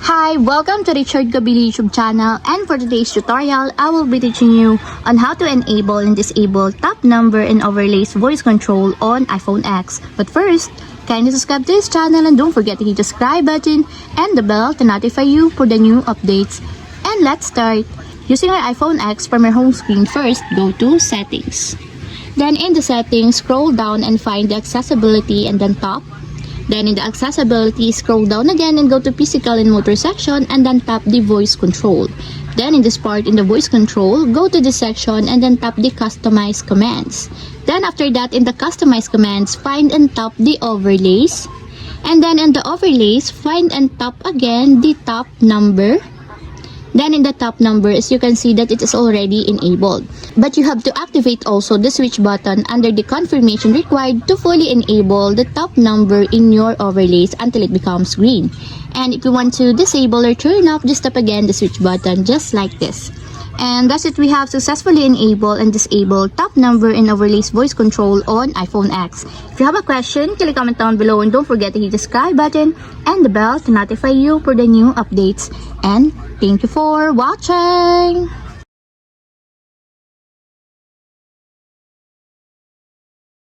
Hi, welcome to Richard Gabili YouTube channel, and for today's tutorial, I will be teaching you on how to enable and disable top number and overlays voice control on iPhone X. But first, kindly subscribe to this channel and don't forget to hit the subscribe button and the bell to notify you for the new updates. And let's start. Using our iPhone X from your home screen, first go to Settings. Then in the settings, scroll down and find the accessibility and then top. Then in the accessibility, scroll down again and go to physical and motor section and then tap the voice control. Then in this part in the voice control, go to this section and then tap the customize commands. Then after that in the customize commands, find and tap the overlays. And then in the overlays, find and tap again the top number. Then in the top number, as you can see that it is already enabled. But you have to activate also the switch button under the confirmation required to fully enable the top number in your overlays until it becomes green. And if you want to disable or turn off, just tap again the switch button just like this. And that's it, we have successfully enabled and disabled top number and overlays voice control on iPhone X. If you have a question, click comment down below and don't forget to hit the subscribe button and the bell to notify you for the new updates. And thank you for watching!